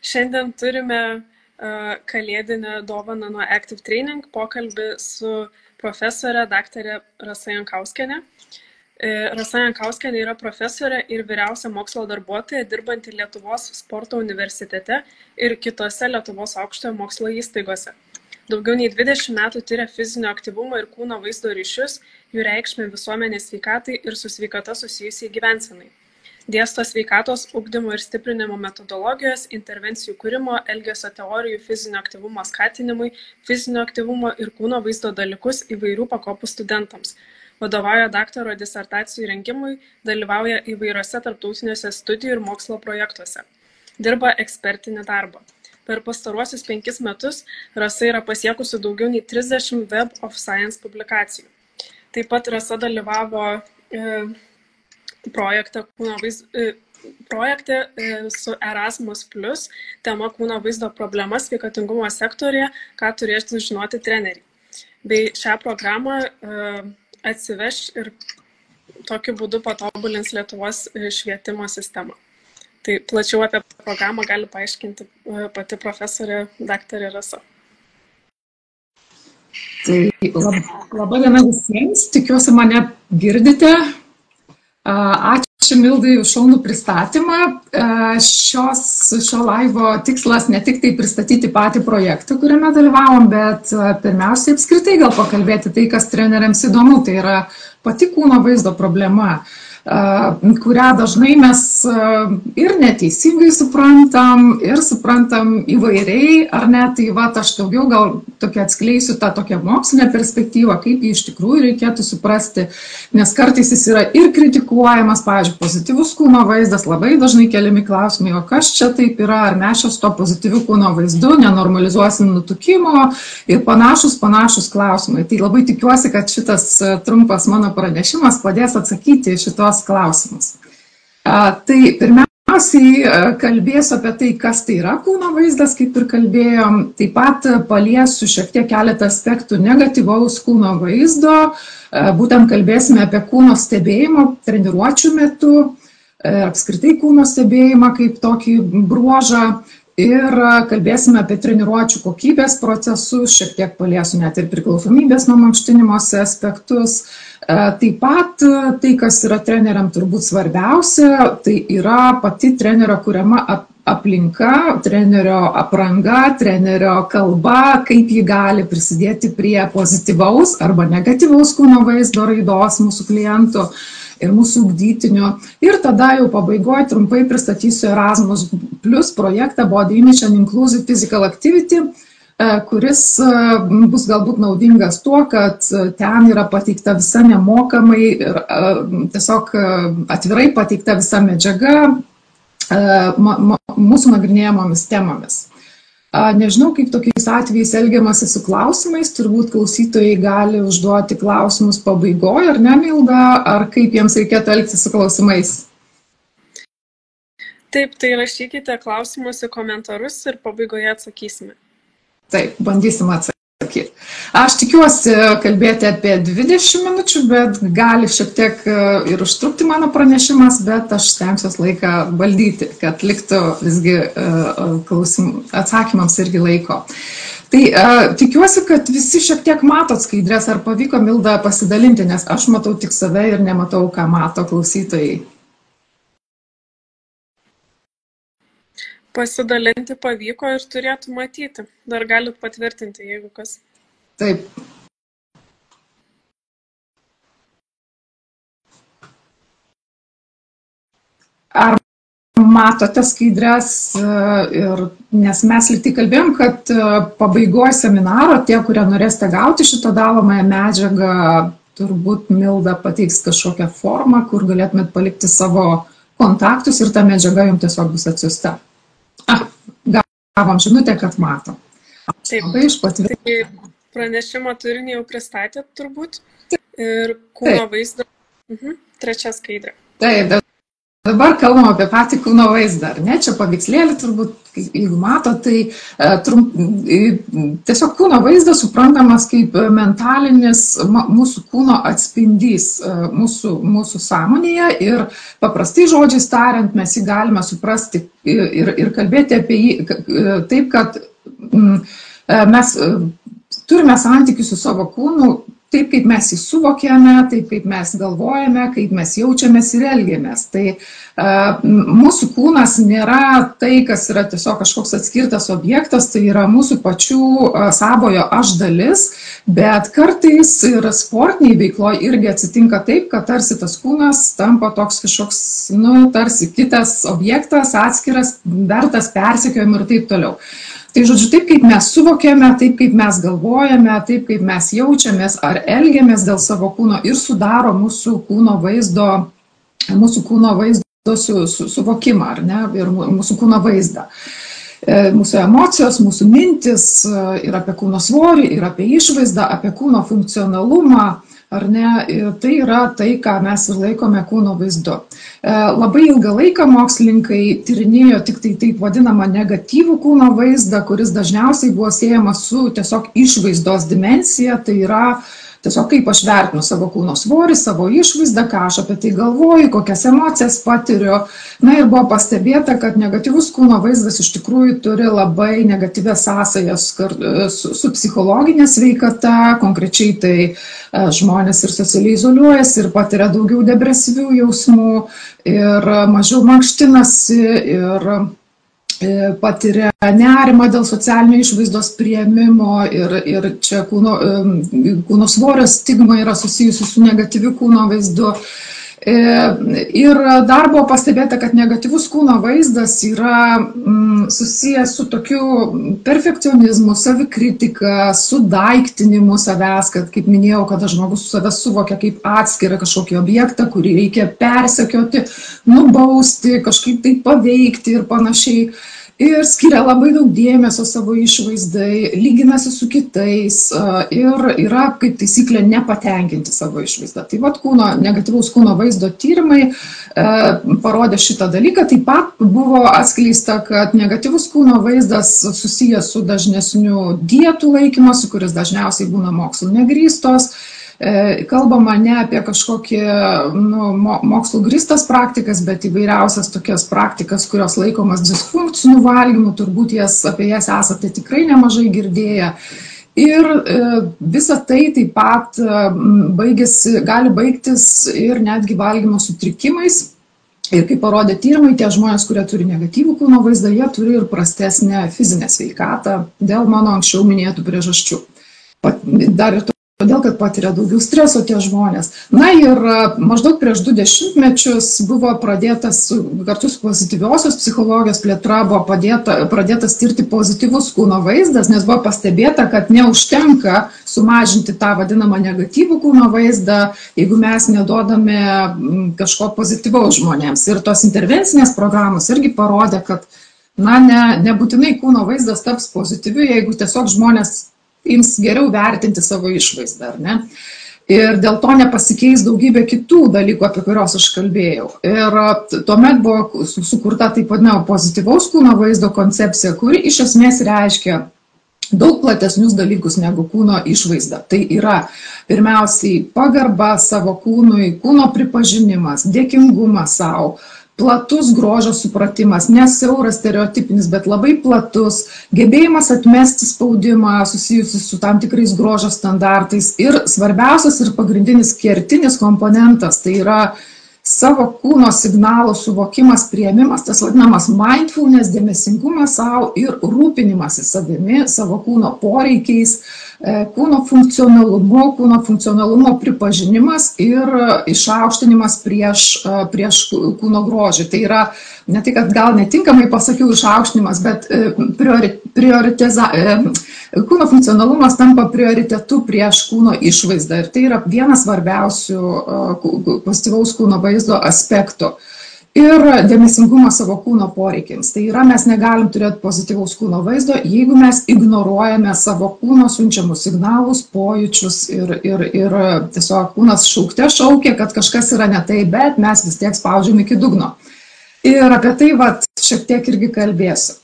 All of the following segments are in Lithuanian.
Šiandien turime kalėdinę dovaną nuo Active Training pokalbį su profesorė daktarė Rasa Jankauskienė. Rasa Jankauskienė yra profesorė ir vyriausia mokslo darbuotoja dirbanti Lietuvos sporto universitete ir kitose Lietuvos aukštojo mokslo įstaigose. Daugiau nei 20 metų tyria fizinio aktyvumo ir kūno vaizdo ryšius, jų reikšmę visuomenės sveikatai ir su sveikata susijusiai gyvensenai. Dėsto sveikatos ugdymo ir stiprinimo metodologijos, intervencijų kūrimo, elgesio teorijų, fizinio aktyvumo skatinimui, fizinio aktyvumo ir kūno vaizdo dalykus įvairių pakopų studentams. Vadovauja daktaro disertacijų rengimui, dalyvauja įvairiose tarptautiniuose studijų ir mokslo projektuose. Dirba ekspertinį darbą. Per pastaruosius 5 metus Rasa yra pasiekusi daugiau nei 30 Web of Science publikacijų. Taip pat Rasa dalyvavo projekte su Erasmus+, tema kūno vaizdo problema sveikatingumo sektorėje, ką turėtų žinoti treneriai. Bei šią programą atsiveš ir tokiu būdu patobulins Lietuvos švietimo sistemą. Tai plačiau apie programą gali paaiškinti pati profesorė daktarė Rasa. Tai laba diena visiems, tikiuosi mane girdite. Ačiū Mildai už šaunų pristatymą. Šio laivo tikslas ne tik tai pristatyti patį projektą, kuriame dalyvavom, bet pirmiausiai apskritai gal pakalbėti tai, kas treneriams įdomu, tai yra pati kūno vaizdo problema, kurią dažnai mes ir neteisingai suprantam, ir suprantam įvairiai, ar ne, tai aš daugiau gal atskleisiu tą tokią mokslinę perspektyvą, kaip jį iš tikrųjų reikėtų suprasti, nes kartais jis yra ir kritikuojamas, pavyzdžiui, pozityvus kūno vaizdas, labai dažnai keliami klausimai, o kas čia taip yra, ar mes čia su to pozityviu kūno vaizdu nenormalizuosim nutukimo ir panašus klausimai. Tai labai tikiuosi, kad šitas trumpas mano pranešimas padės atsakyti šitos klausimus. Tai pirmiausiai kalbėsiu apie tai, kas tai yra kūno vaizdas, kaip ir kalbėjom. Taip pat paliesiu šiek tiek keletą aspektų negatyvaus kūno vaizdo. Būtent kalbėsime apie kūno stebėjimo treniruočių metu, apskritai kūno stebėjimą kaip tokį bruožą. Ir kalbėsime apie treniruočių kokybės procesus, šiek tiek paliesiu net ir priklausomybės nuo mankštinimosi aspektus. Taip pat tai, kas yra treneriam turbūt svarbiausia, tai yra pati trenerio kuriama aplinka, trenerio apranga, trenerio kalba, kaip ji gali prisidėti prie pozityvaus arba negatyvaus kūno vaizdo raidos mūsų klientų ir mūsų ugdytinių. Ir tada jau pabaigoje trumpai pristatysiu Erasmus+ projektą Body Image and Inclusive Physical Activity, kuris bus galbūt naudingas tuo, kad ten yra pateikta visa nemokamai ir tiesiog atvirai pateikta visa medžiaga mūsų nagrinėjamomis temomis. Nežinau, kaip tokiais atvejais elgiamasi su klausimais, turbūt klausytojai gali užduoti klausimus pabaigoje, ar ne, Milda, ar kaip jiems reikėtų elgtis su klausimais? Taip, tai rašykite klausimus į komentarus ir pabaigoje atsakysime. Taip, bandysim atsakyti. Aš tikiuosi kalbėti apie 20 minučių, bet gali šiek tiek ir užtrukti mano pranešimas, bet aš stengsiuosi laiką valdyti, kad liktų visgi atsakymams irgi laiko. Tai tikiuosi, kad visi šiek tiek matot skaidrės, ar pavyko Milda pasidalinti, nes aš matau tik save ir nematau, ką mato klausytojai. Pasidalinti pavyko ir turėtų matyti. Dar galit patvirtinti, jeigu kas. Taip. Ar matote skaidrės, nes mes lyg tai kalbėjom, kad pabaigoje seminaro tie, kurie norėsite gauti šitą dalomąją medžiagą, turbūt Milda pateiks kažkokią formą, kur galėtumėt palikti savo kontaktus ir ta medžiaga jums tiesiog bus atsiųsta. Gavom žinutę, kad matom. Taip, tai pranešimo turinį jau pristatėt turbūt ir kūno vaizdo. Trečia skaidrė. Taip, Dabar kalbam apie patį kūno vaizdą, ar ne? Čia paveikslėlį turbūt, jeigu mato, tai tiesiog kūno vaizdas suprantamas kaip mentalinis mūsų kūno atspindys mūsų sąmonėje ir paprastai žodžiais tariant mes jį galime suprasti ir kalbėti apie jį taip, kad mes turime santykius su savo kūnu, taip kaip mes jį suvokiame, taip kaip mes galvojame, kaip mes jaučiamės ir elgiamės. Tai mūsų kūnas nėra tai, kas yra tiesiog kažkoks atskirtas objektas, tai yra mūsų pačių savojo aš dalis, bet kartais ir sportiniai veikloje irgi atsitinka taip, kad tarsi tas kūnas tampa toks kažkoks, tarsi kitas objektas, atskiras, vertas persekiojimų ir taip toliau. Tai žodžiu, taip kaip mes suvokiame, taip kaip mes galvojame, taip kaip mes jaučiamės ar elgiamės dėl savo kūno ir sudaro mūsų kūno vaizdo suvokimą, ar ne, ir mūsų kūno vaizdą. Mūsų emocijos, mūsų mintis ir apie kūno svorį, ir apie išvaizdą, apie kūno funkcionalumą, ar ne, tai yra tai, ką mes ir laikome kūno vaizdu. Labai ilgą laiką mokslininkai tyrinėjo tik tai taip vadinamą negatyvų kūno vaizdą, kuris dažniausiai buvo siejamas su tiesiog išvaizdos dimensija, tai yra tiesiog kaip aš vertinu savo kūno svorį, savo išvaizdą, ką aš apie tai galvoju, kokias emocijas patiriu. Na ir buvo pastebėta, kad negatyvus kūno vaizdas iš tikrųjų turi labai negatyvias sąsajas su psichologinė sveikata, konkrečiai tai žmonės ir socialiai izoliuojasi ir patiria daugiau depresyvių jausmų ir mažiau mankštinasi ir patiria nerimą dėl socialinio išvaizdos priėmimo ir čia kūno svorio stigma yra susijusi su negatyviu kūno vaizdu. Ir dar buvo pastebėta, kad negatyvus kūno vaizdas yra susijęs su tokiu perfekcionizmu, savikritika, sudaiktinimu savęs, kad, kaip minėjau, kada žmogus save suvokia kaip atskirą kažkokį objektą, kurį reikia persekioti, nubausti, kažkaip tai paveikti ir panašiai. Ir skiria labai daug dėmesio savo išvaizdai, lyginasi su kitais ir yra, kaip taisyklė, nepatenkinti savo išvaizdą. Tai vat negatyvaus kūno vaizdo tyrimai parodė šitą dalyką. Taip pat buvo atskleista, kad negatyvus kūno vaizdas susijęs su dažnesniu dietų laikymosi, kuris dažniausiai būna mokslu negrįstos. Kalbama ne apie kažkokį mokslo grįstas praktikas, bet įvairiausias tokias praktikas, kurios laikomas disfunkciniu valgymu, turbūt apie jas esate tikrai nemažai girdėję. Ir visa tai taip pat gali baigtis ir netgi valgymo sutrikimais. Ir kaip parodė tyrimai, tie žmonės, kurie turi negatyvų kūno vaizdą, jie turi ir prastesnę fizinę sveikatą dėl mano anksčiau minėtų priežasčių. Dar ir todėl, kad patiria daugiau streso tie žmonės. Na ir maždaug prieš 2 dešimtmečius buvo pradėtas, kartu su pozityviosios psichologijos plėtra, buvo pradėtas tirti pozityvus kūno vaizdas, nes buvo pastebėta, kad neužtenka sumažinti tą vadinamą negatyvų kūno vaizdą, jeigu mes neduodame kažko pozityvaus žmonėms. Ir tos intervencinės programos irgi parodė, kad nebūtinai kūno vaizdas taps pozityviu, jeigu tiesiog žmonės ims geriau vertinti savo išvaizdą, ar ne? Ir dėl to nepasikeis daugybė kitų dalykų, apie kuriuos aš kalbėjau. Ir tuomet buvo sukurta taip vadinama pozityvaus kūno vaizdo koncepcija, kuri iš esmės reiškia daug platesnius dalykus negu kūno išvaizda. Tai yra pirmiausiai pagarba savo kūnui, kūno pripažinimas, dėkingumas savo, platus grožio supratimas, ne siauras stereotipinis, bet labai platus, gebėjimas atmesti spaudimą susijusi su tam tikrais grožio standartais ir svarbiausias ir pagrindinis kertinis komponentas, tai yra savo kūno signalo suvokimas, priėmimas, tas vadinamas mindfulness, dėmesingumas savo ir rūpinimasis savimi, savo kūno poreikiais, kūno funkcionalumo pripažinimas ir išaukštinimas prieš kūno grožį. Tai yra, ne tai, kad gal netinkamai pasakiau išaukštinimas, bet kūno funkcionalumas tampa prioritetu prieš kūno išvaizdą. Ir tai yra vienas svarbiausių pozityvaus kūno vaizdo aspektų. ir dėmesingumas savo kūno poreikiams. Tai yra, mes negalim turėti pozityvaus kūno vaizdo, jeigu mes ignoruojame savo kūno siunčiamus signalus, pojūčius ir tiesiog kūnas šaukte šaukia, kad kažkas yra ne taip, bet mes vis tiek spaudžiam iki dugno. Ir apie tai šiek tiek irgi kalbėsiu.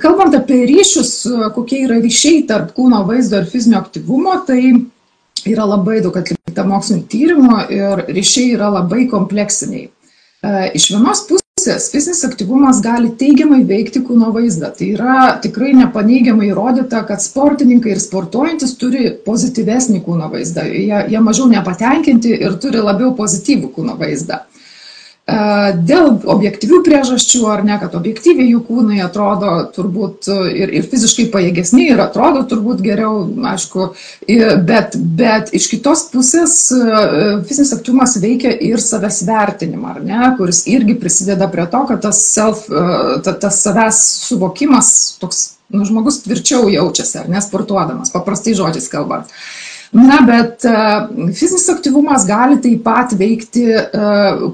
Kalbant apie ryšius, kokie yra ryšiai tarp kūno vaizdo ir fizinio aktyvumo, tai yra labai daug atlikta mokslinių tyrimų ir ryšiai yra labai kompleksiniai. Iš vienos pusės fizinis aktyvumas gali teigiamai veikti kūno vaizdą. Tai yra tikrai nepaneigiamai įrodyta, kad sportininkai ir sportuojantis turi pozityvesnį kūno vaizdą. Jie mažiau nepatenkinti ir turi labiau pozityvų kūno vaizdą. Dėl objektyvių priežasčių, ar ne, kad objektyviai jų kūnai atrodo turbūt ir fiziškai pajėgesni ir atrodo turbūt geriau, aišku, bet iš kitos pusės fizinis aktyvumas veikia ir savęs vertinimą, ar ne, kuris irgi prisideda prie to, kad tas savęs suvokimas, toks, žmogus tvirčiau jaučiasi, ar ne, sportuodamas, paprastai žodžiais kalbant. Na, bet fizinis aktyvumas gali taip pat veikti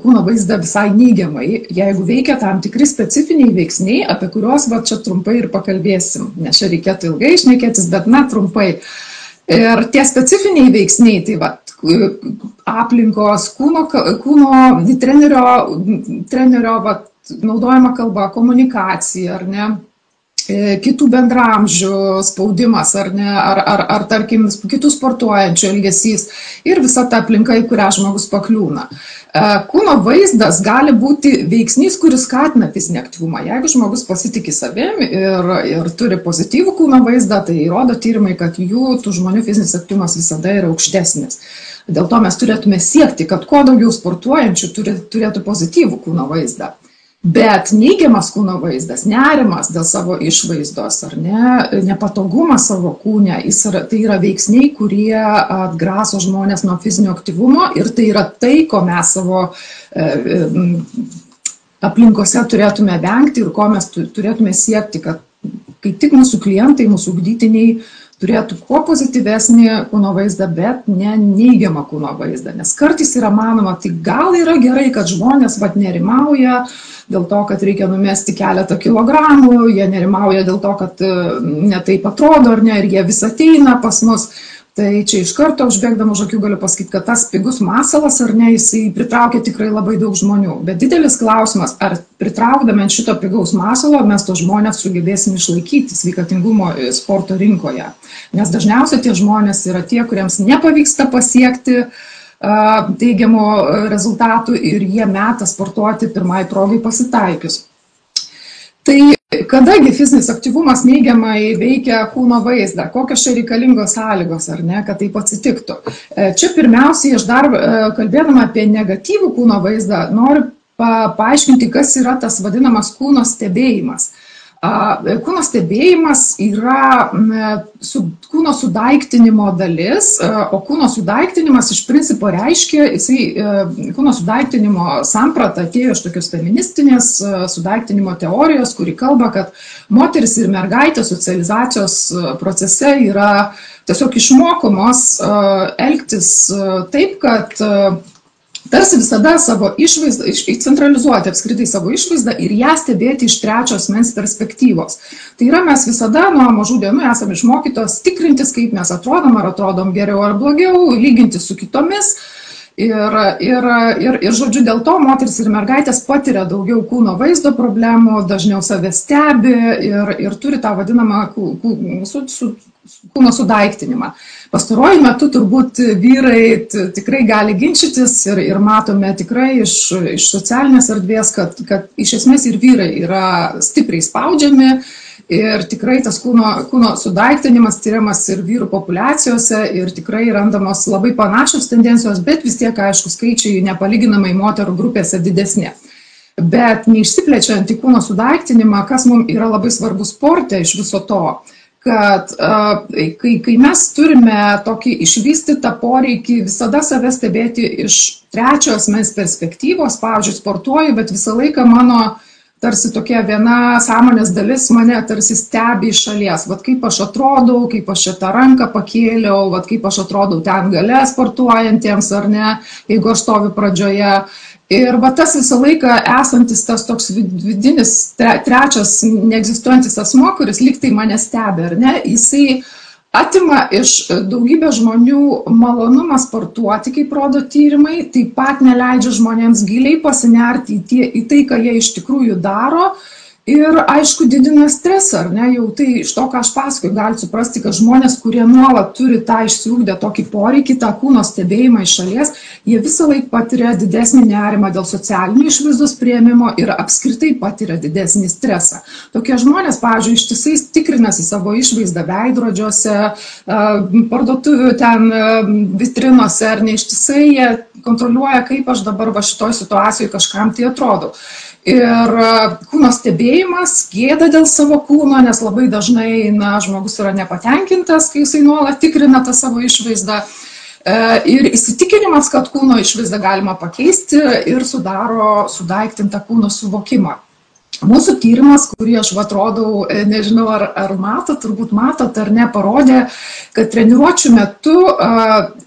kūno vaizdą visai neigiamai, jeigu veikia tam tikri specifiniai veiksniai, apie kuriuos čia trumpai ir pakalbėsim, nes čia reikėtų ilgai šnekėtis, bet trumpai. Ir tie specifiniai veiksniai, tai aplinkos, kūno trenerio naudojama kalba, komunikacija, ar ne, kitų bendramžių spaudimas, ar ne, ar tarkim, kitų sportuojančių elgesys ir visa ta aplinka, į kurią žmogus pakliūna. Kūno vaizdas gali būti veiksnys, kuris skatina fizinį aktyvumą. Jeigu žmogus pasitiki savim ir turi pozityvų kūno vaizdą, tai rodo tyrimai, kad tų žmonių fizinis aktyvumas visada yra aukštesnis. Dėl to mes turėtume siekti, kad kuo daugiau sportuojančių turėtų pozityvų kūno vaizdą. Bet neigiamas kūno vaizdas, nerimas dėl savo išvaizdos, ar ne, nepatogumas savo kūne, tai yra veiksniai, kurie atgraso žmonės nuo fizinio aktyvumo ir tai yra tai, ko mes savo aplinkose turėtume vengti ir ko mes turėtume siekti, kad kai tik mūsų klientai, mūsų ugdytiniai turėtų kuo pozityvesnį kūno vaizdą, bet ne neigiamą kūno vaizdą. Nes kartais yra manoma, tai gal yra gerai, kad žmonės nerimauja dėl to, kad reikia numesti keletą kilogramų, jie nerimauja dėl to, kad netaip atrodo, ar ne, ir jie vis ateina pas mus. Tai čia iš karto užbėgdama už akių galiu pasakyti, kad tas pigus masalas, ar ne, jisai pritraukia tikrai labai daug žmonių. Bet didelis klausimas, ar pritraukdami ant šito pigaus masalo mes to žmonės sugebėsim išlaikyti sveikatingumo sporto rinkoje. Nes dažniausiai tie žmonės yra tie, kuriems nepavyksta pasiekti teigiamų rezultatų ir jie meta sportuoti pirmai progai pasitaikius. Tai kadagi fizinis aktyvumas neigiamai veikia kūno vaizdą, kokios čia reikalingos sąlygos, ar ne, kad taip atsitiktų. Čia pirmiausiai aš dar kalbėdama apie negatyvų kūno vaizdą noriu paaiškinti, kas yra tas vadinamas kūno stebėjimas. Kūno stebėjimas yra kūno sudaiktinimo dalis, o kūno sudaiktinimas iš principo reiškia, kūno sudaiktinimo samprata atėjo iš tokios feministinės sudaiktinimo teorijos, kuri kalba, kad moteris ir mergaitės socializacijos procese yra tiesiog išmokomos elgtis taip, kad tarsi visada savo išvaizdą, centralizuoti apskritai savo išvaizdą ir ją stebėti iš trečio asmens perspektyvos. Tai yra, mes visada nuo mažų dienų esame išmokytos tikrintis, kaip mes atrodom, ar atrodom geriau ar blogiau, lyginti su kitomis. Ir žodžiu, dėl to moteris ir mergaitės patiria daugiau kūno vaizdo problemų, dažniau save stebi ir turi tą vadinamą kūno sudaiktinimą. Pastaruoju metu turbūt vyrai tikrai gali ginčytis ir matome tikrai iš socialinės erdvės, kad iš esmės ir vyrai yra stipriai spaudžiami ir tikrai tas kūno sudaiktinimas tyriamas ir vyrų populiacijose ir tikrai randamos labai panašios tendencijos, bet vis tiek, aišku, skaičiai nepalyginamai moterų grupėse didesni. Bet neišsiplečiant į kūno sudaiktinimą, kas mums yra labai svarbu sporte iš viso to, kad kai mes turime tokį išvystytą poreikį visada save stebėti iš trečio asmens perspektyvos, pavyzdžiui, sportuoju, bet visą laiką mano tarsi tokia viena sąmonės dalis mane tarsi stebi iš šalies, vat kaip aš atrodau, kaip aš čia tą ranką pakėliau, vat kaip aš atrodau ten gale sportuojantiems ar ne, jeigu aš stoviu pradžioje. Ir va tas visą laiką esantis tas toks vidinis, trečias neegzistuojantis asmo, kuris lygtai mane stebi, ar ne, jisai atima iš daugybę žmonių malonumą sportuoti, kaip rodo tyrimai, taip pat neleidžia žmonėms giliai pasinerti į tai, ką jie iš tikrųjų daro. Ir, aišku, didina stresą, ar ne, jau tai iš to, ką aš pasakoju, gali suprasti, kad žmonės, kurie nuolat turi tą išsiugdę tokį poreikį, tą kūno stebėjimą iš šalies, jie visą laiką patiria didesnį nerimą dėl socialinių išvaizdos priėmimo ir apskritai patiria didesnį stresą. Tokie žmonės, pavyzdžiui, ištisai tikrinasi savo išvaizdą veidrodžiuose, parduotuvių ten vitrinose, ar ne, ištisai jie kontroliuoja, kaip aš dabar va šitoj situacijoje kažkam tai atrodau. Ir kūno stebėjimas, gėda dėl savo kūno, nes labai dažnai žmogus yra nepatenkintas, kai jisai nuolat tikrina tą savo išvaizdą. Ir įsitikinimas, kad kūno išvaizdą galima pakeisti ir sudaro sudaiktintą kūno suvokimą. Mūsų tyrimas, kurį aš atrodau, nežinau ar matot, turbūt matot ar ne, parodė, kad treniruočių metu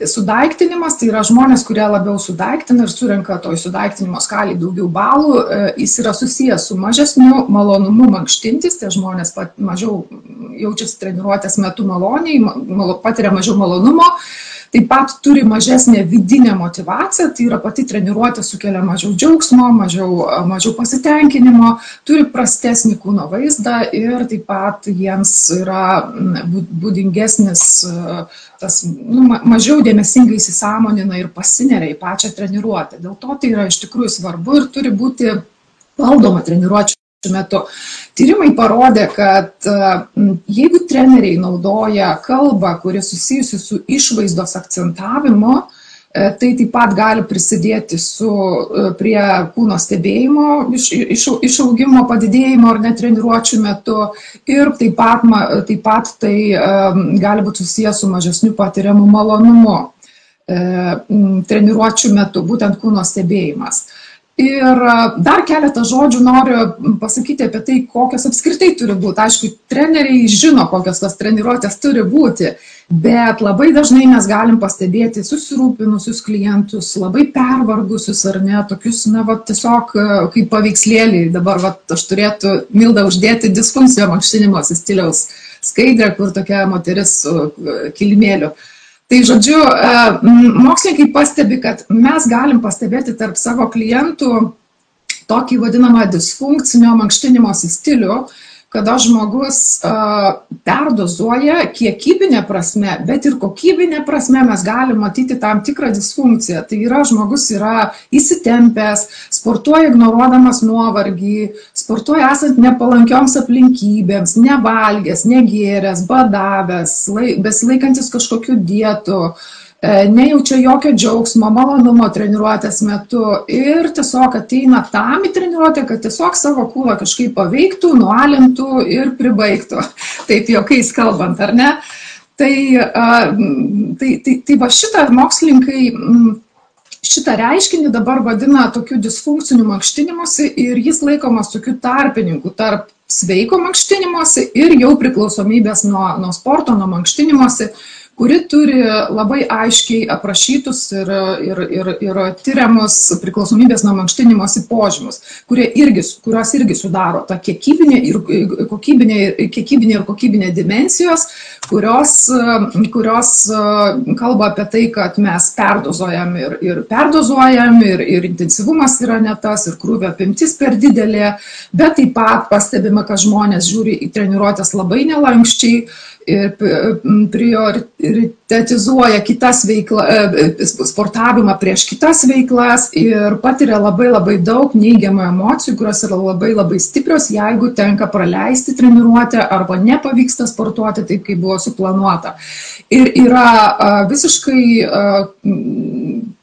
sudaiktinimas, tai yra žmonės, kurie labiau sudaiktina ir surenka toj sudaiktinimo skaliai daugiau balų, jis yra susijęs su mažesniu malonumu mankštintis, tie žmonės mažiau jaučiasi treniruotės metu maloniai, patiria mažiau malonumo. Taip pat turi mažesnę vidinę motivaciją, tai yra pati treniruotė sukelia mažiau džiaugsmo, mažiau pasitenkinimo, turi prastesnį kūno vaizdą ir taip pat jiems yra būdingesnis, mažiau dėmesingai įsisąmonina ir pasineria į pačią treniruotę. Dėl to tai yra iš tikrųjų svarbu ir turi būti valdoma treniruočių metu. Tyrimai parodė, kad jeigu treneriai naudoja kalbą, kuri susijusi su išvaizdos akcentavimu, tai taip pat gali prisidėti prie kūno stebėjimo, išaugimo, padidėjimo ar netreniruočių metu ir taip pat tai gali būti susijęs su mažesniu patiriamu malonumu treniruočių metu, būtent kūno stebėjimas. Ir dar keletą žodžių noriu pasakyti apie tai, kokios apskritai turi būti. Aišku, treneriai žino, kokios tas treniruotės turi būti, bet labai dažnai mes galim pastebėti susirūpinusius klientus, labai pervargusius ar ne, tokius, tiesiog kaip paveikslėliai. Dabar aš turėtų Milda uždėti disfunkcijo mankštinimosi stiliaus skaidrę, kur tokia moteris su kilimėliu. Tai žodžiu, mokslininkai pastebi, kad mes galim pastebėti tarp savo klientų tokį vadinamą disfunkcinio mankštinimosi stilių, kada žmogus perdozuoja kiekybinė prasme, bet ir kokybinė prasme mes galim matyti tam tikrą disfunkciją. Tai yra, žmogus yra įsitempęs, sportuoja ignoruodamas nuovargį, sportuoja esant nepalankioms aplinkybėms, nevalgęs, negėręs, badavęs, besilaikantis kažkokių dietų, nejaučia jokio džiaugsmo, malonumo treniruotės metu ir tiesiog ateina tam į treniruotę, kad tiesiog savo kūną kažkaip paveiktų, nualintų ir pribaigtų. Taip juokais kalbant, ar ne? Tai va šitą mokslininkai šitą reiškinį dabar vadina tokiu disfunkciniu mankštinimuose ir jis laikomas tokiu tarpininku tarp sveiko mankštinimuose ir jau priklausomybės nuo sporto, nuo mankštinimuose, kuri turi labai aiškiai aprašytus ir tyriamus priklausomybės nuo mankštinimosi požymus, kurios irgi sudaro tą kiekybinę ir kokybinę dimensijos, kurios kalba apie tai, kad mes perdozuojam ir intensyvumas yra ne tas, ir krūvio apimtis per didelė, bet taip pat pastebima, kad žmonės žiūri į treniruotės labai nelankščiai, ir prioritetizuoja kitas sportavimą prieš kitas veiklas ir patiria labai daug neigiamų emocijų, kurios yra labai stiprios, jeigu tenka praleisti treniruotę arba nepavyksta sportuoti taip, kaip buvo suplanuota. Ir yra visiškai,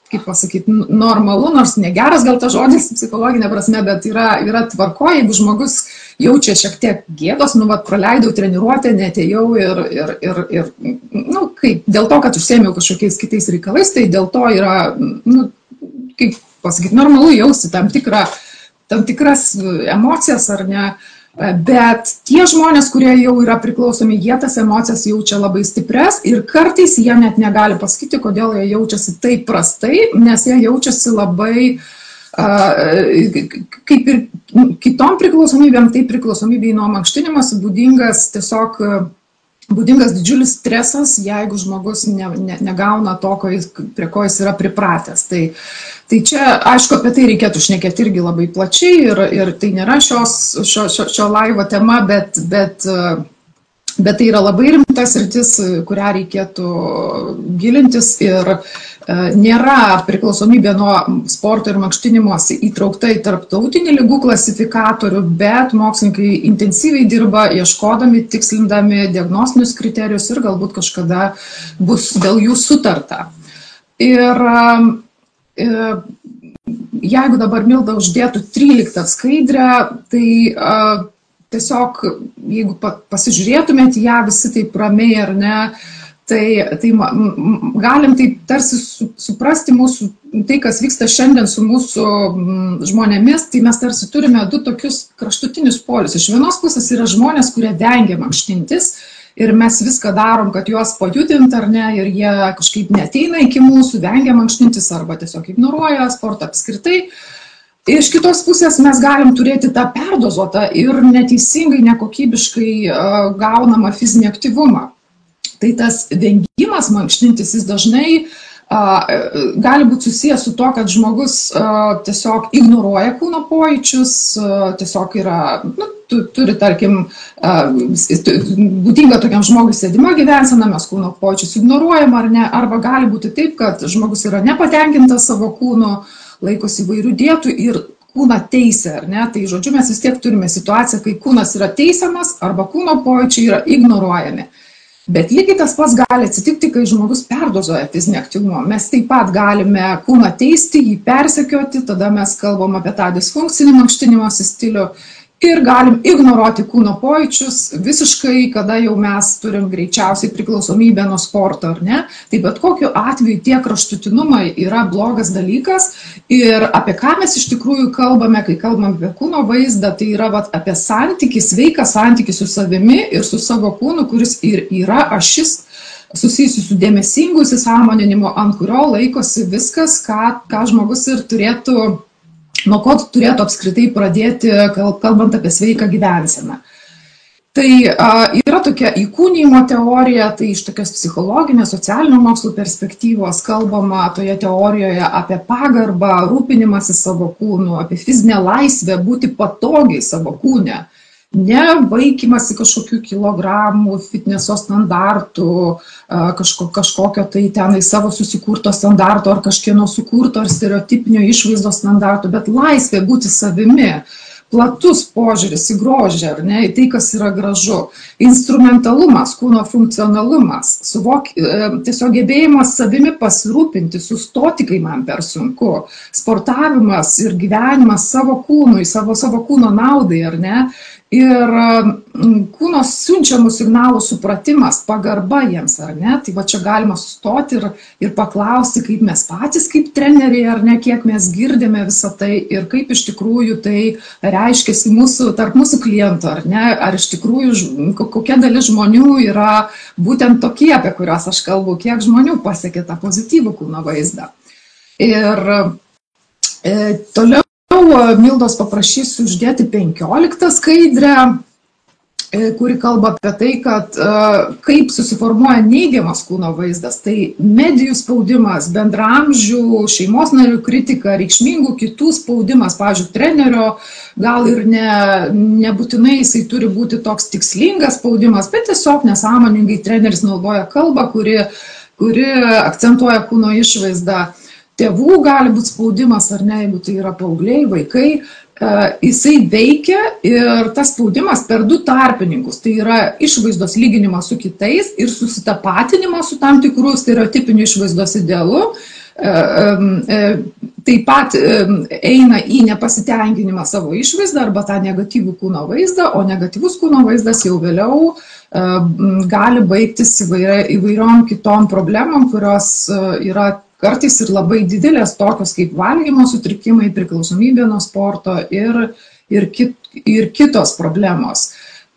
kaip pasakyti, normalu, nors negeras gal tas žodis psichologinė prasme, bet yra tvarko, jeigu žmogus jaučia šiek tiek gėdos, praleidau treniruotę, netėjau ir dėl to, kad užsiėmiau kažkokiais kitais reikalais, tai dėl to yra, kaip pasakyti, normalu jausti tam tikras emocijas ar ne, bet tie žmonės, kurie jau yra priklausomi, jie tas emocijas jaučia labai stipres ir kartais jie net negali pasakyti, kodėl jie jaučiasi taip prastai, nes jie jaučiasi labai Kaip ir kitom priklausomybėm, tai priklausomybei nuo mankštinimosi būdingas didžiulis stresas, jeigu žmogus negauna to, prie ko jis yra pripratęs. Tai čia, aišku, apie tai reikėtų šnekėti irgi labai plačiai ir tai nėra šio laivo tema, bet tai yra labai rimtas sritis, kurią reikėtų gilintis ir nėra priklausomybė nuo sporto ir mankštinimosi įtraukta į tarptautinį ligų klasifikatorių, bet mokslininkai intensyviai dirba, ieškodami, tikslindami diagnostinius kriterijus ir galbūt kažkada bus dėl jų sutarta. Ir jeigu dabar Milda uždėtų 13 skaidrę, tai tiesiog, jeigu pasižiūrėtumėt ją visi taip ramiai ar ne, tai galim taip tarsi suprasti tai, kas vyksta šiandien su mūsų žmonėmis, tai mes tarsi turime du tokius kraštutinius polius. Iš vienos pusės yra žmonės, kurie vengia mankštintis ir mes viską darom, kad juos pajudint ar ne, ir jie kažkaip neateina iki mūsų, vengia mankštintis arba tiesiog ignoruoja sportą apskritai. Iš kitos pusės mes galim turėti tą perdozuotą ir neteisingai, nekokybiškai gaunamą fizinį aktyvumą. Tai tas vengimas mankštintis, jis dažnai gali būti susijęs su to, kad žmogus tiesiog ignoruoja kūno pojūčius, tiesiog yra, turi, tarkim, būdinga tokiam žmogui sėdimo gyvensena, mes kūno pojūčius ignoruojam ar ne, arba gali būti taip, kad žmogus yra nepatenkintas savo kūnu, laikosi įvairių dietų ir kūną teisia, ar ne? Tai žodžiu, mes vis tiek turime situaciją, kai kūnas yra teisiamas arba kūno pojūčiai yra ignoruojami. Bet lygiai tas pats gali atsitikti, kai žmogus perdozuoja fizinį aktyvumą. Mes taip pat galime kūną teisti, jį persekioti, tada mes kalbam apie tą disfunkcinį mankštinimosi stilių ir galim ignoruoti kūno pojūčius visiškai, kada jau mes turim greičiausiai priklausomybę nuo sporto, ar ne? Tai bet kokiu atveju tie kraštutinumai yra blogas dalykas ir apie ką mes iš tikrųjų kalbame, kai kalbam apie kūno vaizdą, tai yra apie santykį, sveiką santykį su savimi ir su savo kūnu, kuris ir yra ašis susijusi su dėmesingu įsisąmoninimu, ant kurio laikosi viskas, ką žmogus ir turėtų, nuo ko turėtų apskritai pradėti, kalbant apie sveiką gyvenseną. Tai yra tokia įkūnijimo teorija, tai iš tokios psichologinės, socialinio mokslo perspektyvos kalbama toje teorijoje apie pagarbą, rūpinimąsi savo kūnu, apie fizinę laisvę būti patogiai savo kūne. Ne vaikymasi kažkokių kilogramų, fitneso standartų, kažkokio tai tenai savo susikurto standarto ar kažkieno sukurto ar stereotipinio išvaizdos standartų, bet laisvė būti savimi, platus požiūris į grožį, ar ne, į tai, kas yra gražu, instrumentalumas, kūno funkcionalumas, tiesiog gebėjimas savimi pasirūpinti, sustoti, kai man per sunku, sportavimas ir gyvenimas savo kūnui, savo kūno naudai, ar ne, ir kūno siunčiamų signalų supratimas, pagarba jiems, ar ne, tai va čia galima sustoti ir paklausti, kaip mes patys, kaip treneriai, ar ne, kiek mes girdime visą tai ir kaip iš tikrųjų tai reiškiasi tarp mūsų klientų, ar ne, ar iš tikrųjų kokia dalis žmonių yra būtent tokie, apie kuriuos aš kalbu, kiek žmonių pasiekė tą pozityvų kūno vaizdą. Ir toliau Mildos paprašysiu uždėti 15 skaidrę, kuri kalba apie tai, kad kaip susiformuoja neigiamas kūno vaizdas. Tai medijų spaudimas, bendraamžių, šeimos narių kritika, reikšmingų kitų spaudimas, pavyzdžiui, trenerio, gal ir nebūtinai jisai turi būti toks tikslingas spaudimas, bet tiesiog nesąmoningai treneris naudoja kalbą, kuri akcentuoja kūno išvaizdą. Tėvų gali būti spaudimas, ar ne, jeigu tai yra paaugliai, vaikai, jisai veikia ir tas spaudimas per du tarpininkus. Tai yra išvaizdos lyginimas su kitais ir susitapatinimas su tam tikrų stereotipinių išvaizdos idealu. Taip pat eina į nepasitenkinimą savo išvaizdą arba tą negatyvų kūno vaizdą, o negatyvus kūno vaizdas jau vėliau gali baigtis įvairiom kitom problemom, kurios yra kartais ir labai didelės, tokios kaip valgymo sutrikimai, priklausomybė nuo sporto ir kitos problemos.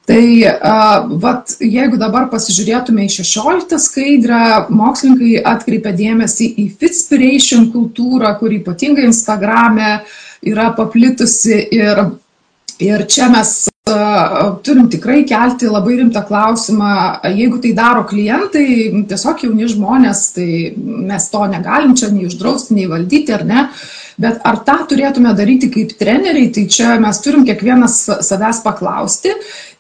Tai jeigu dabar pasižiūrėtume į 16 skaidrę, mokslininkai atkreipia dėmesį į fitspiration kultūrą, kuri ypatingai Instagrame yra paplitusi ir čia mes turim tikrai kelti labai rimtą klausimą, jeigu tai daro klientai, tiesiog jauni žmonės, tai mes to negalim čia nei uždrausti, nei valdyti, ar ne, bet ar tą turėtume daryti kaip treneriai, tai čia mes turim kiekvienas savęs paklausti.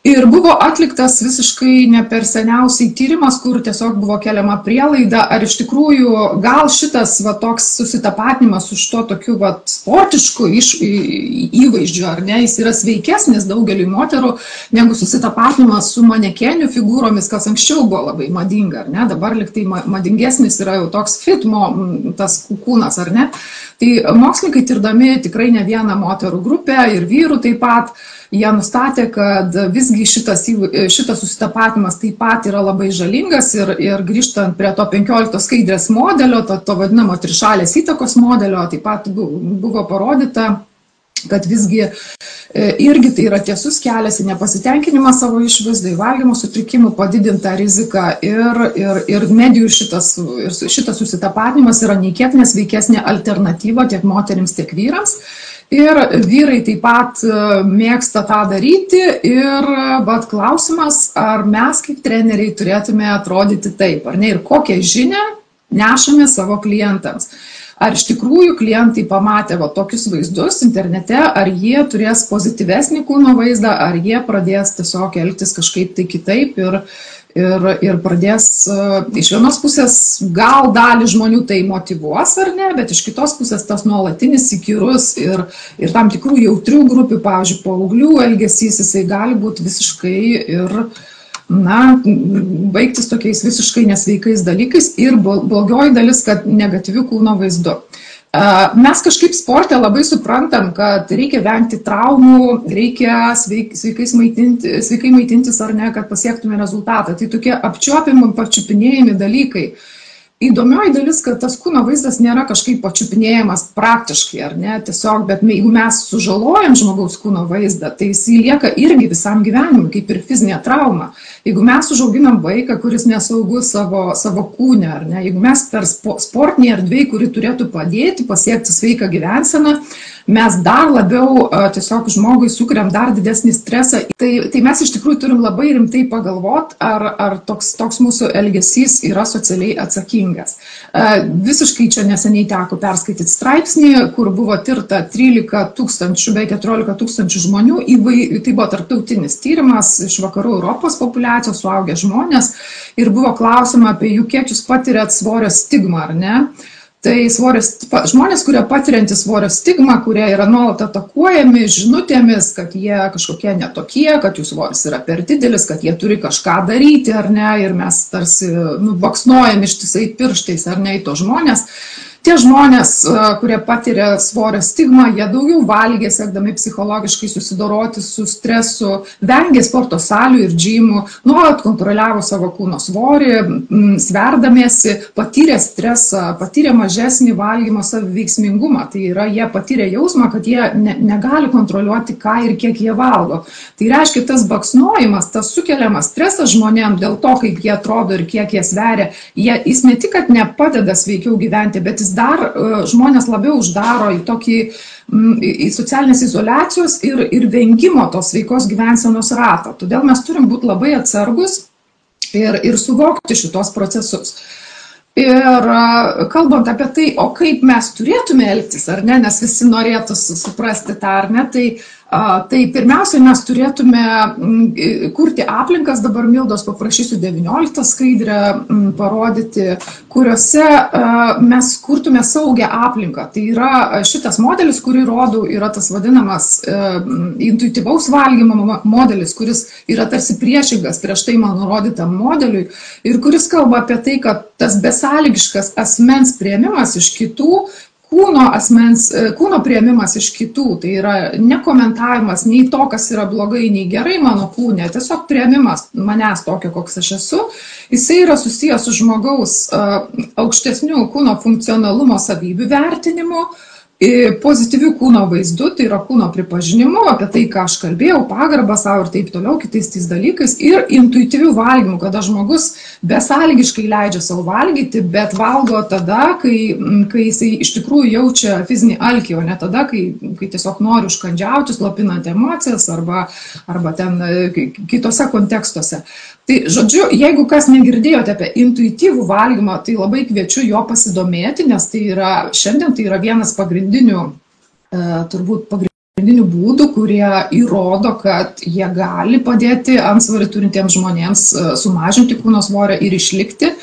Ir buvo atliktas visiškai ne per seniausiai tyrimas, kur tiesiog buvo keliama prielaida, ar iš tikrųjų gal šitas toks susitapatinimas su šito tokiu sportišku įvaizdžiu, ar ne, jis yra sveikesnis daugeliui moterų negu susitapatinimas su manekenių figūromis, kas anksčiau buvo labai madinga, ar ne, dabar liktai madingesnis yra jau toks fitmo tas kūnas, ar ne. Tai mokslininkai tirdami tikrai ne vieną moterų grupę ir vyrų taip pat, jie nustatė, kad visgi šitas susitapatimas taip pat yra labai žalingas ir grįžtant prie to 15 skaidrės modelio, to vadinamo trišalės įtakos modelio, taip pat buvo parodyta, kad visgi irgi tai yra tiesus kelias į nepasitenkinimą savo išvaizdą, į valgymo sutrikimų padidintą riziką ir medijų šitas susitapatinimas yra nei kiek nesveikesnė alternatyva tiek moterims, tiek vyrams. Ir vyrai taip pat mėgsta tą daryti ir klausimas, ar mes kaip treneriai turėtume atrodyti taip, ar ne, ir kokią žinią nešame savo klientams. Ar iš tikrųjų klientai pamatė tokius vaizdus internete, ar jie turės pozityvesnį kūno vaizdą, ar jie pradės tiesiog elgtis kažkaip tai kitaip ir pradės iš vienos pusės gal dalį žmonių tai motyvuos ar ne, bet iš kitos pusės tas nuolatinis įkyrus ir tam tikrų jautrių grupių, pavyzdžiui, paauglių elgesys, jisai gali būti visiškai ir baigtis tokiais visiškai nesveikais dalykais ir blogioji dalis, kad negatyvių kūno vaizdu. Mes kažkaip sporte labai suprantam, kad reikia vengti traumų, reikia sveikai maitintis ar ne, kad pasiektume rezultatą. Tai tokie apčiuopiami, pačiupinėjami dalykai. Įdomioji dalis, kad tas kūno vaizdas nėra kažkaip pačiupinėjamas praktiškai, ar ne, tiesiog, bet jeigu mes sužalojam žmogaus kūno vaizdą, tai jis lieka irgi visam gyvenimui, kaip ir fizinė trauma. Jeigu mes užauginam vaiką, kuris nesaugus savo kūne, ar ne, jeigu mes per sportinį erdvėj, kuri turėtų padėti pasiekti sveiką gyvenseną, mes dar labiau tiesiog žmogui sukuriam dar didesnį stresą. Tai mes iš tikrųjų turim labai rimtai pagalvoti, ar toks mūsų elgesys yra socialiai atsakingas. Visiškai čia neseniai teko perskaityti straipsnį, kur buvo tirta 13 tūkstančių, beveik 14 tūkstančių žmonių, tai buvo tarptautinis tyrimas iš vakarų Europos populiacijos, suaugę žmonės, ir buvo klausima apie jų, kiek jūs patiriat svorio stigmą, ar ne. Tai žmonės, kurie patiriantys svorio stigmą, kurie yra nuolat atakuojami žinutėmis, kad jie kažkokie netokie, kad jų svoris yra per didelis, kad jie turi kažką daryti, ar ne, ir mes tarsi baksnuojam ištisai pirštais, ar ne, į to žmonės. Tie žmonės, kurie patiria svorio stigmą, jie daugiau valgė, siekdami psichologiškai susidoroti su stresu, vengė sporto salių ir džimų, nuolat kontroliavo savo kūno svorį, sverdamiesi, patyrė stresą, patyrė mažesnį valgymo saviveiksmingumą. Tai yra, jie patyrė jausmą, kad jie negali kontroliuoti, ką ir kiek jie valgo. Tai reiškia, tas baksnojimas, tas sukeliamas stresas žmonėm dėl to, kaip jie atrodo ir kiek jie sveria, jis ne tik, kad nepadeda sveikiau gyventi, bet jis dar žmonės labiau uždaro į tokį socialinės izoliacijos ir vengimo tos sveikos gyvensenos ratą. Todėl mes turim būti labai atsargus ir suvokti šitos procesus. Ir kalbant apie tai, o kaip mes turėtume elgtis, ar ne, nes visi norėtų suprasti tą, ar ne, tai pirmiausia, mes turėtume kurti aplinkas, dabar Mildos paprašysiu 19 skaidrę parodyti, kuriuose mes kurtume saugią aplinką. Tai yra šitas modelis, kurį rodau, yra tas vadinamas intuityvaus valgymo modelis, kuris yra tarsi priešingas prieš tai man nurodytam modeliui ir kuris kalba apie tai, kad tas besąlygiškas asmens priėmimas iš kitų, kūno priėmimas iš kitų, tai yra nekomentavimas nei to, kas yra blogai, nei gerai mano kūne, tiesiog priėmimas manęs tokio, koks aš esu, jisai yra susijęs su žmogaus aukštesnių kūno funkcionalumo savybių vertinimu, pozityvių kūno vaizdų, tai yra kūno pripažinimu, apie tai, ką aš kalbėjau, pagarbą savo ir taip toliau, kitais tais dalykais, ir intuityvių valgymų, kada žmogus besąlygiškai leidžia savo valgyti, bet valgo tada, kai jisai iš tikrųjų jaučia fizinį alkį, o ne tada, kai tiesiog nori užkandžiauti, slopinant emocijas arba ten kitose kontekstuose. Tai, žodžiu, jeigu kas negirdėjote apie intuityvų valgymą, tai labai kviečiu jo pasidomėti, nes šiandien tai yra vienas pagrindinių būdų, kurie įrodo, kad jie gali padėti antsvorį turintiems žmonėms sumažinti kūno svorį ir išlikti.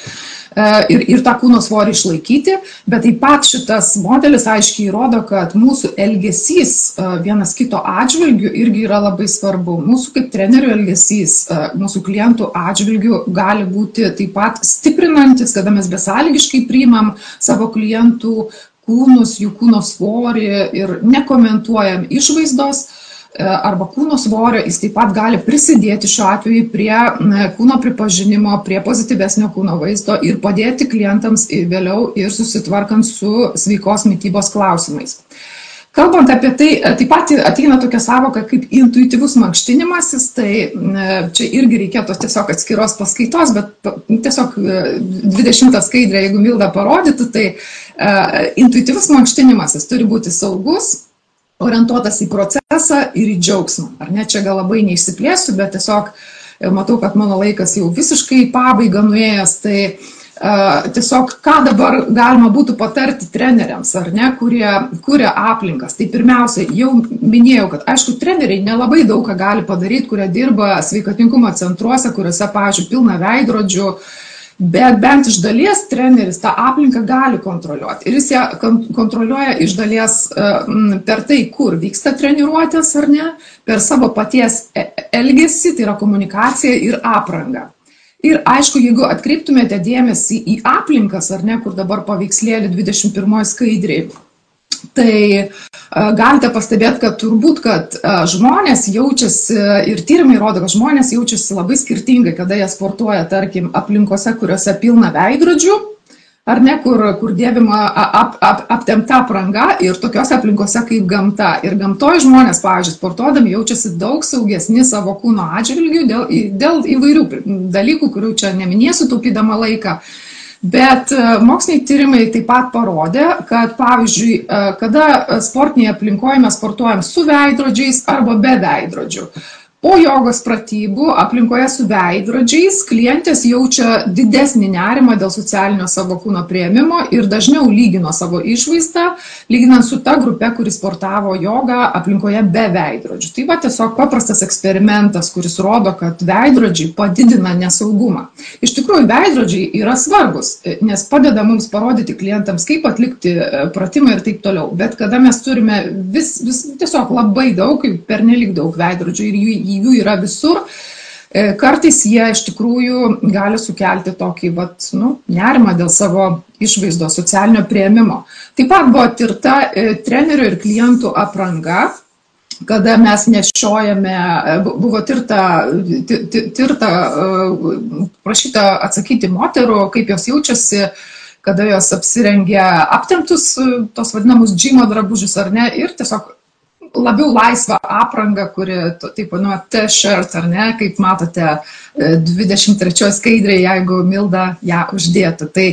Ir tą kūno svorį išlaikyti, bet taip pat šitas modelis aiškiai įrodo, kad mūsų elgesys vienas kito atžvilgių irgi yra labai svarbu. Mūsų kaip trenerių elgesys, mūsų klientų atžvilgių gali būti taip pat stiprinantis, kada mes besąlygiškai priimam savo klientų kūnus, jų kūno svorį ir nekomentuojam išvaizdos arba kūno svorio, jis taip pat gali prisidėti šiuo atveju prie kūno pripažinimo, prie pozityvesnio kūno vaizdo ir padėti klientams vėliau ir susitvarkant su sveikos mitybos klausimais. Kalbant apie tai, taip pat ateina tokia savoka kaip intuityvus mankštinimasis, tai čia irgi reikėtų tiesiog atskiros paskaitos, bet tiesiog 20 skaidrę, jeigu Milda parodytų, tai intuityvus mankštinimasis turi būti saugus, orientuotas į procesą ir į džiaugsmą. Ar ne, čia gal labai neišsiplėsiu, bet tiesiog matau, kad mano laikas jau visiškai pabaiga nuėjęs, tai tiesiog ką dabar galima būtų patarti treneriams, ar ne, kurie kuria aplinkas. Tai pirmiausia, jau minėjau, kad aišku, treneriai nelabai daug ką gali padaryti, kurie dirba sveikatingumo centruose, kuriuose, pavyzdžiui, pilna veidrodžių, bet bent iš dalies treneris tą aplinką gali kontroliuoti. Ir jis ją kontroliuoja iš dalies per tai, kur vyksta treniruotės ar ne, per savo paties elgesį, tai yra komunikacija ir apranga. Ir aišku, jeigu atkreiptumėte dėmesį į aplinkas, ar ne, kur dabar paveikslėlį 21 skaidriai, tai galite pastebėti, kad turbūt, kad žmonės jaučiasi, ir tyrimai rodo, kad žmonės jaučiasi labai skirtingai, kada jie sportuoja, tarkim, aplinkose, kuriuose pilna veidrodžių, ar ne, kur dėvima aptempta apranga ir tokiose aplinkose kaip gamta. Ir gamtoje žmonės, pavyzdžiui, sportuodami jaučiasi daug saugesni savo kūno atžvilgių dėl įvairių dalykų, kurių čia neminėsiu taupydama laiką. Bet moksliniai tyrimai taip pat parodė, kad, pavyzdžiui, kada sportinėje aplinkoje mes sportuojam su veidrodžiais arba be veidrodžių, po jogos pratybų aplinkoje su veidrodžiais klientės jaučia didesnį nerimą dėl socialinio savo kūno priėmimo ir dažniau lygino savo išvaizdą, lyginant su ta grupe, kuri sportavo jogą aplinkoje be veidrodžių. Tai va tiesiog paprastas eksperimentas, kuris rodo, kad veidrodžiai padidina nesaugumą. Iš tikrųjų, veidrodžiai yra svarbus, nes padeda mums parodyti klientams, kaip atlikti pratimą ir taip toliau. Bet kada mes turime tiesiog labai daug, pernelyg daug veidrodžių ir jų yra visur, kartais jie iš tikrųjų gali sukelti tokį nerimą dėl savo išvaizdos socialinio priėmimo. Taip pat buvo tirta trenerių ir klientų apranga, kada mes nešiojame, buvo prašyta atsakyti moterų, kaip jos jaučiasi, kada jos apsirengia aptemptus, tos vadinamus džimo drabužius ar ne, ir tiesiog labiau laisvą aprangą, kuri, taip vadinama, t-shirt, ar ne, kaip matote 23 skaidrėje, jeigu Milda ją uždėtų. Tai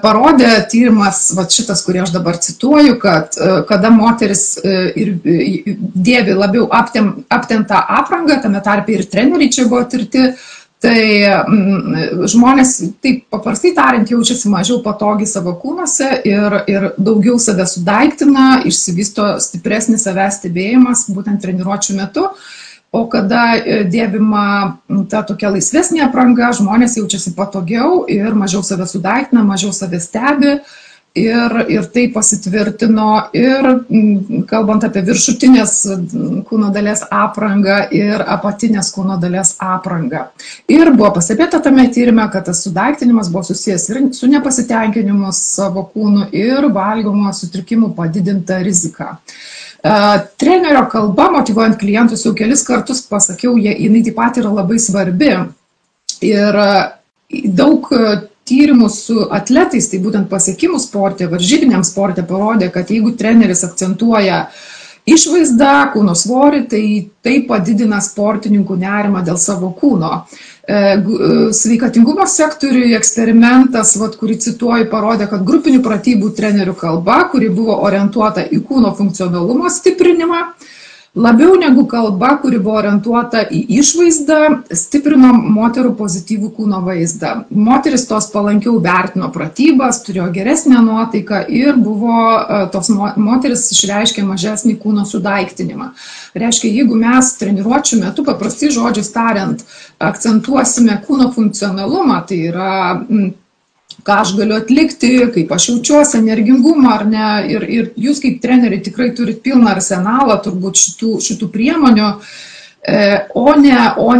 parodė tyrimas, šitas, kurį aš dabar cituoju, kad kada moteris dėvi labiau aptemptą aprangą, tame tarpe ir treneriai čia buvo tirti, tai žmonės, taip paprastai tariant, jaučiasi mažiau patogiai savo kūnuose ir daugiau save sudaiktina, išsivysto stipresnis savęs stebėjimas būtent treniruočių metu, o kada dėvima ta tokia laisvesnė apranga, žmonės jaučiasi patogiau ir mažiau save sudaiktina, mažiau save stebi. Ir tai pasitvirtino ir kalbant apie viršutinės kūno dalies aprangą ir apatinės kūno dalies aprangą. Ir buvo pastebėta tame tyrime, kad tas sudaiktinimas buvo susijęs ir su nepasitenkinimu savo kūnu ir valgymo sutrikimų padidinta rizika. Trenerio kalba, motyvuojant klientus, jau kelis kartus pasakiau, jinai taip pat yra labai svarbi. Ir daug tyrimus su atletais, tai būtent pasiekimų sporte, varžybiniam sporte parodė, kad jeigu treneris akcentuoja išvaizdą, kūno svorį, tai padidina sportininkų nerimą dėl savo kūno. Sveikatingumo sektoriui eksperimentas, kurį cituoju, parodė, kad grupinių pratybų trenerių kalba, kuri buvo orientuota į kūno funkcionalumo stiprinimą, labiau negu kalba, kuri buvo orientuota į išvaizdą, stiprino moterų pozityvų kūno vaizdą. Moteris tos palankiau vertino pratybas, turėjo geresnę nuotaiką ir tos moteris išreiškė mažesnį kūno sudaiktinimą. Reiškia, jeigu mes treniruočių metu, paprastai žodžiais tariant, akcentuosime kūno funkcionalumą, tai yra ką aš galiu atlikti, kaip aš jaučiuosi, energingumą ar ne. Ir jūs kaip treneriai tikrai turit pilną arsenalą turbūt šitų priemonių, o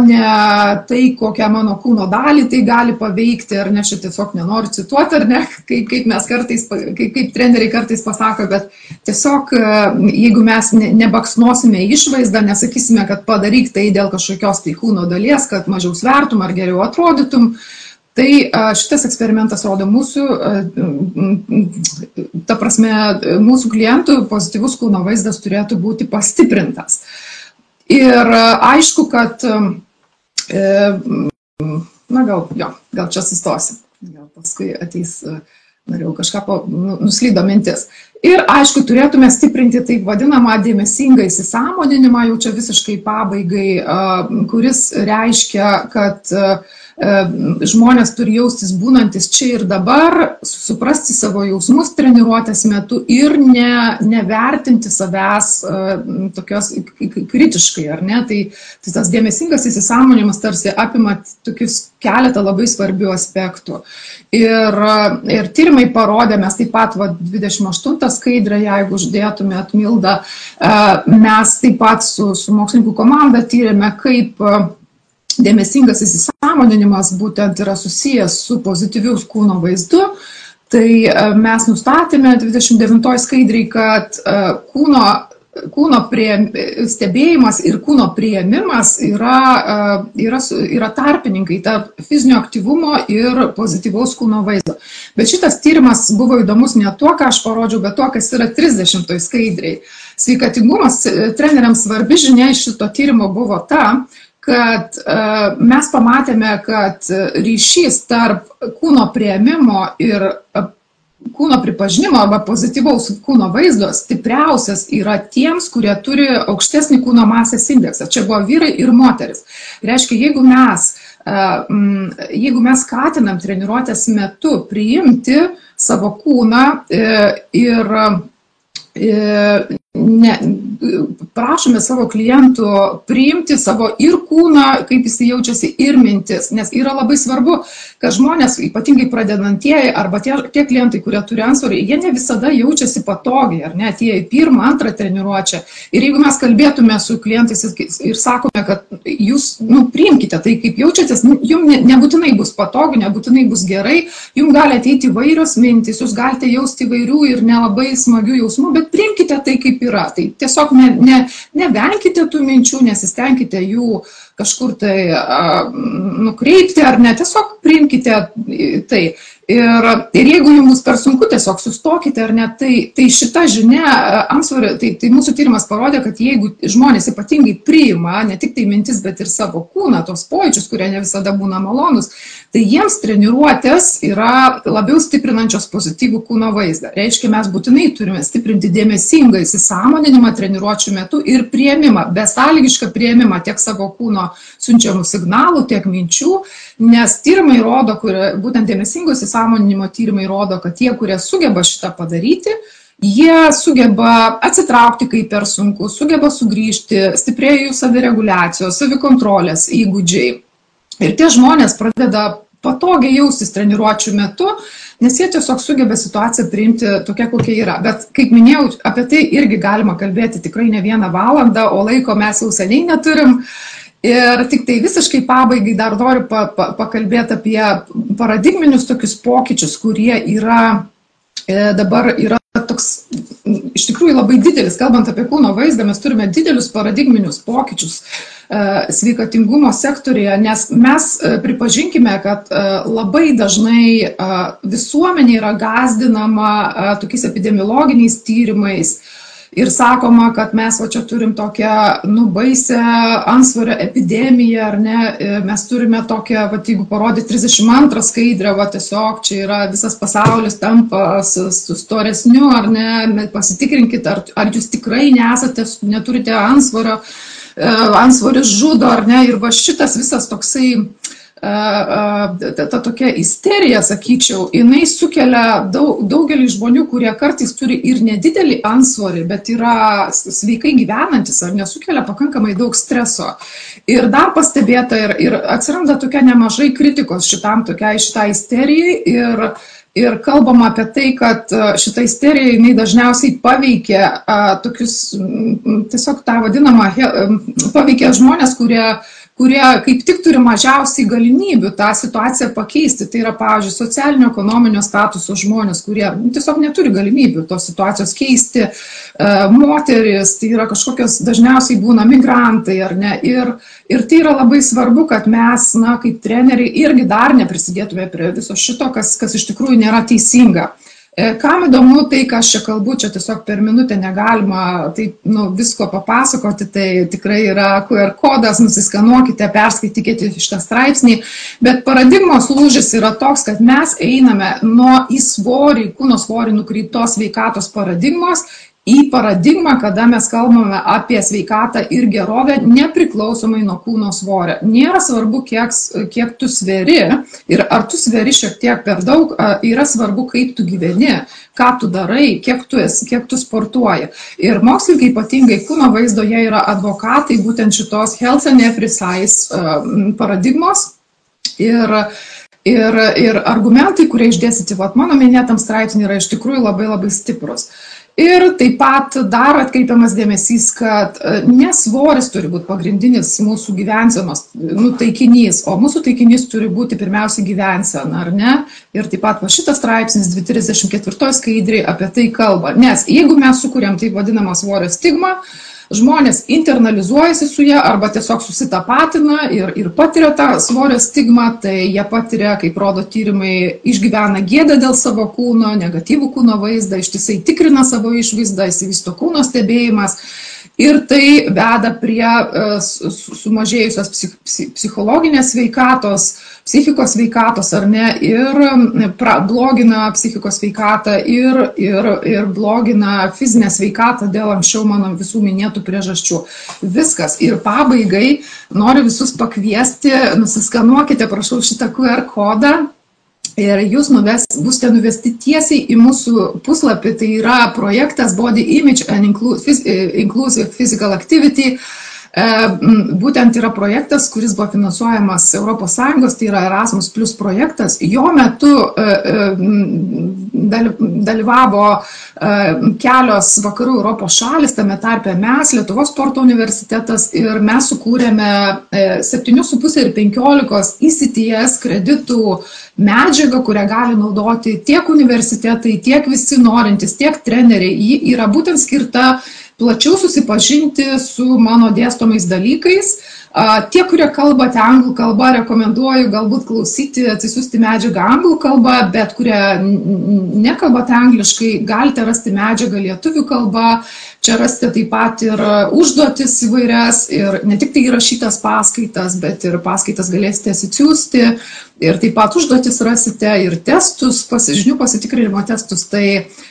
ne tai, kokią mano kūno dalį tai gali paveikti, ar ne, aš tiesiog nenoriu cituoti, ar ne, kaip mes kartais, kaip treneriai kartais pasako, bet tiesiog, jeigu mes nebaksnosime išvaizdą, nesakysime, kad padaryk tai dėl kažkokios tai kūno dalies, kad mažiau svertum ar geriau atrodytum, tai šitas eksperimentas rodo mūsų klientų pozityvus kūno vaizdas turėtų būti pastiprintas. Ir aišku, kad, gal čia sustosiu, gal paskui ateis, norėjau kažką nuslydo mintis. Ir aišku, turėtume stiprinti taip vadinamą dėmesingą įsisąmoninimą, jau čia visiškai pabaigai, kuris reiškia, kad žmonės turi jaustis būnantis čia ir dabar, suprasti savo jausmus treniruotės metu ir nevertinti savęs tokios kritiškai, ar ne? Tai tas dėmesingas įsisąmoninimas tarsi apima tokius keletą labai svarbių aspektų. Ir tyrimai parodė, mes taip pat 28 skaidrę, jeigu uždėtumėt, Milda, mes taip pat su mokslininkų komanda tyrėme, kaip dėmesingas įsisąmoninimas būtent yra susijęs su pozityviu kūno vaizdu. Tai mes nustatėme 29 skaidriai, kad kūno stebėjimas ir kūno priėmimas yra tarpininkai tarp fizinio aktyvumo ir pozityvaus kūno vaizdo. Bet šitas tyrimas buvo įdomus ne tuo, ką aš parodžiau, bet tuo, kas yra 30 skaidriai. Sveikatingumas treneriams svarbi žinia iš šito tyrimo buvo ta, kad mes pamatėme, kad ryšys tarp kūno priėmimo ir kūno pripažinimo arba pozityvaus kūno vaizdo stipriausias yra tiems, kurie turi aukštesnį kūno masės indeksą. Čia buvo vyrai ir moteris. Reiškia, jeigu mes skatinam treniruotės metu priimti savo kūną ir prašome savo klientų priimti savo ir kūną, kaip jis jaučiasi, ir mintis, nes yra labai svarbu, kad žmonės, ypatingai pradedantieji arba tie klientai, kurie turi antsvorį, jie ne visada jaučiasi patogiai, ar ne, tie į pirmą, antrą treniruotę. Ir jeigu mes kalbėtume su klientais ir sakome, kad jūs priimkite tai, kaip jaučiatės, jums nebūtinai bus patogu, nebūtinai bus gerai, jums gali ateiti įvairios mintys, jūs galite jausti įvairių ir nelabai smagių jausmų, bet priimkite tai, kaip yra. Tai tiesiog nevenkite tų minčių, nesistengkite jų kažkur tai nukreipti ar ne, tiesiog priimkite tai. Ir jeigu jums per sunku, tiesiog sustokite ar ne, tai šita žinia, antsvorio, tai mūsų tyrimas parodė, kad jeigu žmonės ypatingai priima ne tik tai mintis, bet ir savo kūną, tos pojūčius, kurie ne visada būna malonus, tai jiems treniruotės yra labiau stiprinančios pozityvų kūno vaizdą. Reiškia, mes būtinai turime stiprinti dėmesingą įsisąmoninimą treniruočių metu ir priėmimą, besąlygišką priėmimą tiek savo kūno siunčiamų signalų, tiek minčių, nes tyrimai rodo, būtent dėmesingo įsisąmoninimo tyrimai rodo, kad tie, kurie sugeba šitą padaryti, jie sugeba atsitraukti, kai per sunku, sugeba sugrįžti, stiprėja jų savireguliacijos, savikontrolės įgūdžiai. Ir tie žmonės pradeda patogiai jaustis treniruočių metu, nes jie tiesiog sugeba situaciją priimti tokia, kokia yra. Bet, kaip minėjau, apie tai irgi galima kalbėti tikrai ne 1 valandą, o laiko mes jau seniai neturim. Ir tik tai visiškai pabaigai dar noriu pakalbėti apie paradigminius tokius pokyčius, kurie dabar yra toks, iš tikrųjų tikrųjų labai didelis, kalbant apie kūno vaizdą, mes turime didelius paradigminius pokyčius sveikatingumo sektorėje, nes mes pripažinkime, kad labai dažnai visuomenė yra gąsdinama tokiais epidemiologiniais tyrimais ir sakoma, kad mes čia turim tokią baisę antsvorio epidemiją, ar ne, mes turime tokią, jeigu parodyti 32 skaidrę, tiesiog čia yra visas pasaulis tampa su storesniu, ar ne, pasitikrinkit, ar jūs tikrai neturite antsvorio, antsvoris žudo, ar ne, ir šitas visas toksai, ta tokia isterija, sakyčiau, jinai sukelia daugelį žmonių, kurie kartais turi ir nedidelį antsvorį, bet yra sveikai gyvenantis, ar nesukelia pakankamai daug streso. Ir dar pastebėta, ir atsiranda tokia nemažai kritikos šitai isterijai, ir kalbama apie tai, kad šita isterija, jinai dažniausiai paveikia tokius, tiesiog tą vadinamą, paveikia žmonės, kurie kaip tik turi mažiausiai galimybių tą situaciją pakeisti. Tai yra, pavyzdžiui, socialinio ekonominio statuso žmonės, kurie tiesiog neturi galimybių tos situacijos keisti, moteris, tai yra kažkokios dažniausiai būna migrantai, ar ne. Ir tai yra labai svarbu, kad mes, kaip treneriai, irgi dar neprisidėtume prie viso šito, kas iš tikrųjų nėra teisinga. Kam įdomu tai, ką aš čia kalbu, čia tiesiog per minutę negalima visko papasakoti, tai tikrai yra QR kodas, nusiskanuokite, perskaitykite šitą straipsnį, bet paradigmos lūžis yra toks, kad mes einame nuo į svorį, kūno svorį nukreiptos sveikatos paradigmos, į paradigmą, kada mes kalbame apie sveikatą ir gerovę nepriklausomai nuo kūno svorio. Nėra svarbu, kiek tu sveri ir ar tu sveri šiek tiek per daug, yra svarbu, kaip tu gyveni, ką tu darai, kiek tu sportuoji. Ir mokslininkai ypatingai kūno vaizdo, jie yra advokatai būtent šitos health and every size paradigmos. Ir argumentai, kurie išdėstyti mano minėtam straipsnį, yra iš tikrųjų labai labai stiprus. Ir taip pat dar atkreipiamas dėmesys, kad ne svoris turi būti pagrindinis mūsų gyvensenos taikinys, o mūsų taikinys turi būti pirmiausia gyvensena, ar ne? Ir taip pat šitas straipsnis 234 skaidriai apie tai kalba. Nes jeigu mes sukuriam taip vadinamą svorio stigmą, žmonės internalizuojasi su ją arba tiesiog susitapatina ir patiria tą svorio stigmą, tai jie patiria, kaip rodo tyrimai, išgyvena gėdą dėl savo kūno, negatyvų kūno vaizdą, ištisai tikrina savo išvaizdą, įsivysto kūno stebėjimas. Ir tai veda prie sumažėjusios psichologinės sveikatos, psichikos sveikatos, ar ne, ir blogina psichikos sveikatą ir blogina fizinę sveikatą dėl anksčiau mano visų minėtų priežasčių. Viskas. Ir pabaigai noriu visus pakviesti, nusiskanuokite, prašau, šitą QR kodą. Ir jūs būsite nuvesti tiesiai į mūsų puslapį, tai yra projektas Body Image and Inclusive Physical Activity. Būtent yra projektas, kuris buvo finansuojamas ES, tai yra Erasmus Plus projektas. Jo metu dalyvavo kelios vakarų Europos šalis, tame tarpe mes, Lietuvos sporto universitetas, ir mes sukūrėme 7,5 ir 15 ECTS kreditų medžiagą, kurią gali naudoti tiek universitetai, tiek visi norintys, tiek treneriai. Ji yra būtent skirta plačiau susipažinti su mano dėstomais dalykais. Tie, kurie kalbate anglų kalbą, rekomenduoju galbūt klausyti, atsisiųsti medžiagą anglų kalbą, bet kurie nekalbate angliškai, galite rasti medžiagą lietuvių kalbą. Čia rasite taip pat ir užduotis įvairias, ir ne tik tai įrašytas paskaitas, bet ir paskaitas galėsite atsiųsti, ir taip pat užduotis rasite ir testus, žinių pasitikrinimo testus. Tai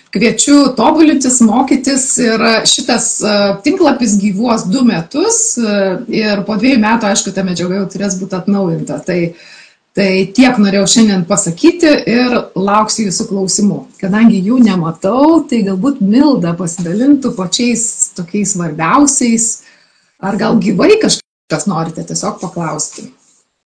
kviečiu tobulintis, mokytis, ir šitas tinklapis gyvuos 2 metus ir po 2 metų, aišku, ta medžiaga jau turės būti atnaujinta. Tai tiek norėjau šiandien pasakyti ir lauksiu jūsų klausimų. Kadangi jų nematau, tai galbūt Milda pasidalintų pačiais tokiais svarbiausiais, ar gal gyvai kažkas norite tiesiog paklausti.